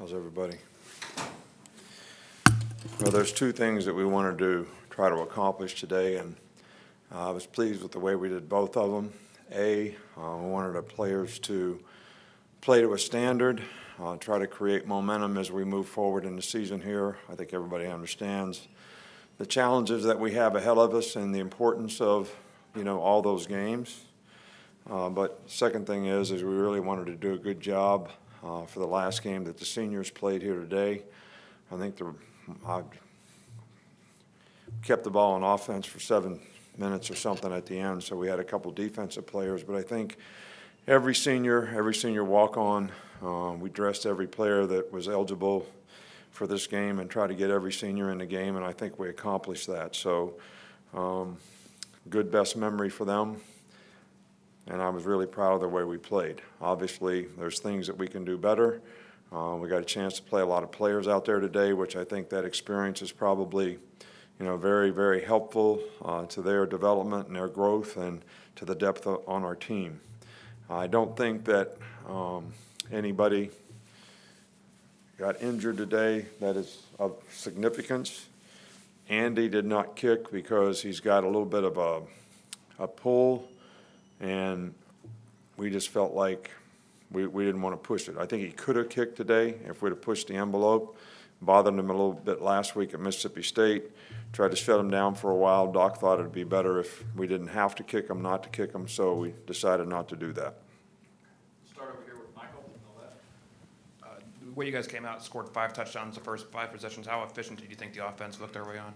How's everybody? Well, there's two things that we want to try to accomplish today, and I was pleased with the way we did both of them. We wanted our players to play to a standard, try to create momentum as we move forward in the season here. I think everybody understands the challenges that we have ahead of us and the importance of, all those games. But second thing is we really wanted to do a good job for the last game that the seniors played here today. I think I kept the ball on offense for 7 minutes or something at the end, so we had a couple defensive players. But I think every senior walk-on, we dressed every player that was eligible for this game and tried to get every senior in the game, and I think we accomplished that. So good best memory for them, and I was really proud of the way we played. Obviously, there's things that we can do better. We got a chance to play a lot of players out there today, which I think that experience is probably, very, very helpful to their development and their growth and to the depth on our team. I don't think that anybody got injured today that is of significance. Andy did not kick because he's got a little bit of a pull, and we just felt like we didn't want to push it. I think he could have kicked today if we'd have pushed the envelope. Bothered him a little bit last week at Mississippi State. Tried to shut him down for a while. Doc thought it would be better if we didn't have to kick him, not to kick him, so we decided not to do that. Start over here with Michael on the left. The way you guys came out, scored 5 touchdowns the first 5 possessions. How efficient did you think the offense looked early on?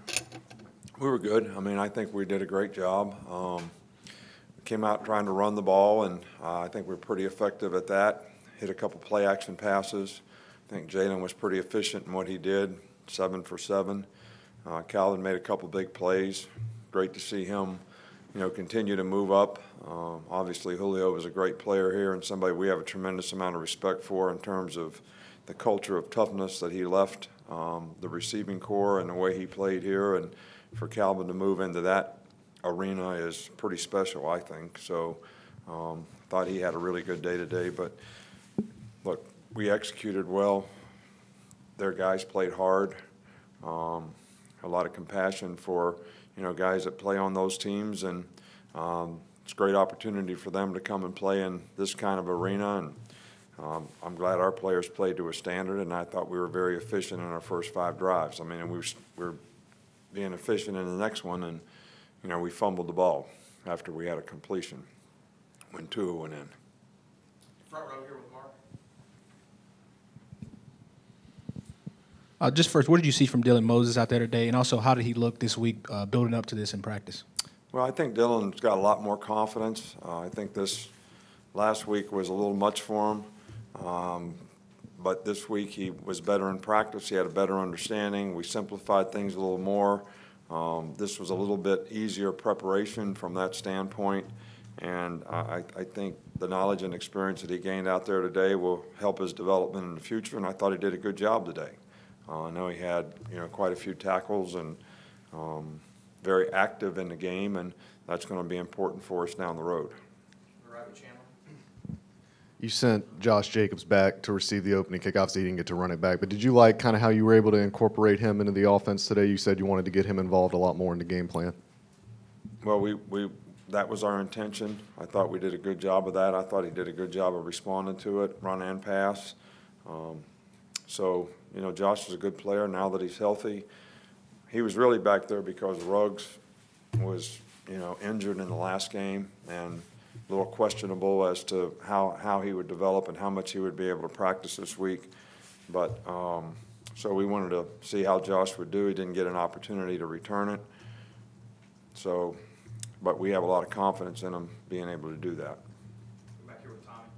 We were good. I think we did a great job. Came out trying to run the ball, and I think we were pretty effective at that. Hit a couple play-action passes. I think Jalen was pretty efficient in what he did, 7 for 7. Calvin made a couple big plays. Great to see him, continue to move up. Obviously, Julio was a great player here and somebody we have a tremendous amount of respect for in terms of the culture of toughness that he left, the receiving core and the way he played here. And for Calvin to move into that arena is pretty special, I think. So thought he had a really good day today. But, look, we executed well. Their guys played hard. A lot of compassion for, guys that play on those teams. And it's a great opportunity for them to come and play in this kind of arena. And I'm glad our players played to a standard, and I thought we were very efficient in our first 5 drives. We were being efficient in the next one, and we fumbled the ball after we had a completion when Tua went in. Front row here with Mark. Just first, what did you see from Dylan Moses out there today, and also how did he look this week building up to this in practice? Well, I think Dylan's got a lot more confidence. I think this last week was a little much for him, but this week he was better in practice. He had a better understanding. We simplified things a little more. This was a little bit easier preparation from that standpoint, and I think the knowledge and experience that he gained out there today will help his development in the future, and I thought he did a good job today. I know he had, quite a few tackles and very active in the game, and that's going to be important for us down the road. Right with Chandler. You sent Josh Jacobs back to receive the opening kick. Obviously, he didn't get to run it back, but did you like kind of how you were able to incorporate him into the offense today? You said you wanted to get him involved a lot more in the game plan. Well, that was our intention. I thought we did a good job of that. I thought he did a good job of responding to it, run and pass. Josh is a good player now that he's healthy. He was really back there because Ruggs was, injured in the last game and a little questionable as to how he would develop and how much he would be able to practice this week. But so we wanted to see how Josh would do. He didn't get an opportunity to return it. But we have a lot of confidence in him being able to do that. Back here with Tommy.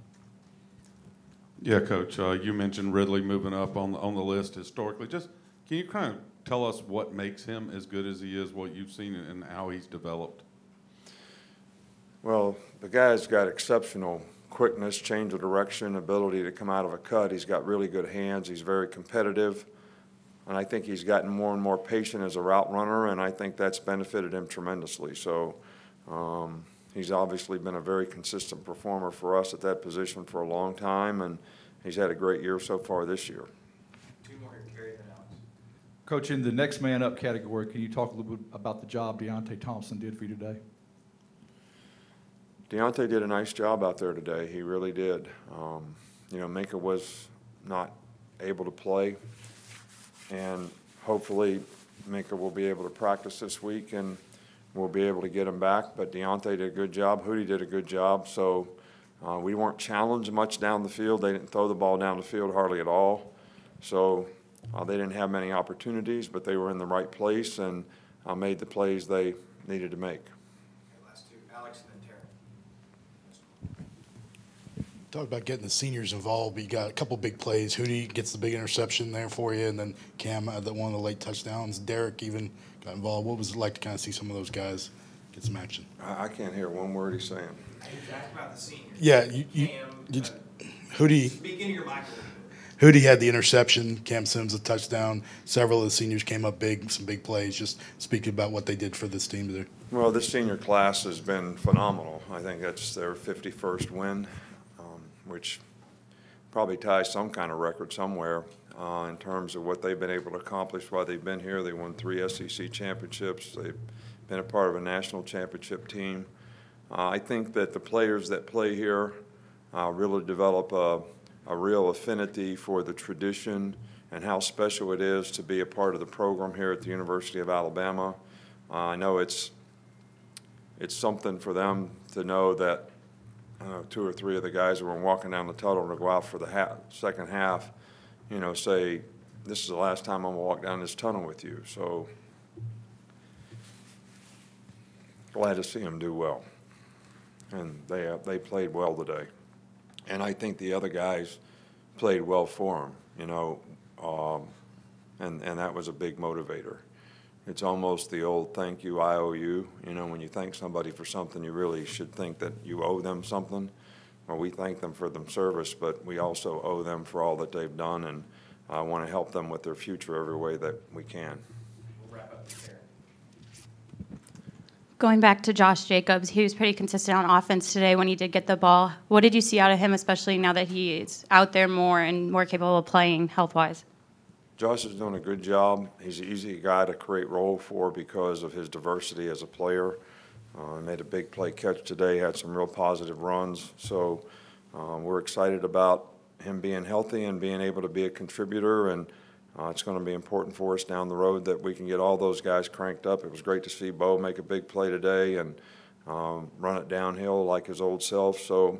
Yeah, Coach, you mentioned Ridley moving up on the list historically. Just can you kind of tell us what makes him as good as he is, what you've seen, and how he's developed? Well, the guy's got exceptional quickness, change of direction, ability to come out of a cut. He's got really good hands. He's very competitive. And I think he's gotten more and more patient as a route runner, and I think that's benefited him tremendously. So he's obviously been a very consistent performer for us at that position for a long time, and he's had a great year so far this year. Coach, in the next man up category, can you talk a little bit about the job Deontay Thompson did for you today? Deontay did a nice job out there today. He really did. You know, Minka was not able to play, and hopefully Minka will be able to practice this week and we'll be able to get him back. But Deontay did a good job. Hootie did a good job. So we weren't challenged much down the field. They didn't throw the ball down the field hardly at all. So they didn't have many opportunities, but they were in the right place and made the plays they needed to make. Last two, Alex and then Terry. Talk about getting the seniors involved. You got a couple big plays. Hootie gets the big interception there for you, and then Cam had one of the late touchdowns. Derek even got involved. What was it like to kind of see some of those guys get some action? I can't hear one word he's saying. He asked about the seniors. Yeah, Hootie. Speak into your mic. Hootie had the interception. Cam Sims a touchdown. Several of the seniors came up big, some big plays. Just speaking about what they did for this team there. Well, this senior class has been phenomenal. I think that's their 51st win, which probably ties some kind of record somewhere in terms of what they've been able to accomplish while they've been here. They won 3 SEC championships. They've been a part of a national championship team. I think that the players that play here really develop a real affinity for the tradition and how special it is to be a part of the program here at the University of Alabama. I know it's something for them to know that 2 or 3 of the guys who were walking down the tunnel to go out for the second half, you know, say, this is the last time I'm going to walk down this tunnel with you. So glad to see them do well. And they played well today. And I think the other guys played well for them, you know, and that was a big motivator. It's almost the old thank you, I owe you. You know, when you thank somebody for something, you really should think that you owe them something. Well, we thank them for their service, but we also owe them for all that they've done, and I want to help them with their future every way that we can. We'll wrap up there. Going back to Josh Jacobs, he was pretty consistent on offense today when he did get the ball. What did you see out of him, especially now that he is out there more and more capable of playing health-wise? Josh is doing a good job. He's an easy guy to create role for because of his diversity as a player. He made a big play catch today, had some real positive runs. So we're excited about him being healthy and being able to be a contributor, and it's going to be important for us down the road that we can get all those guys cranked up. It was great to see Bo make a big play today and run it downhill like his old self. So,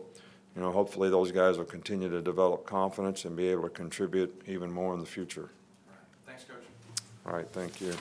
you know, hopefully those guys will continue to develop confidence and be able to contribute even more in the future. Thanks, Coach. All right, thank you.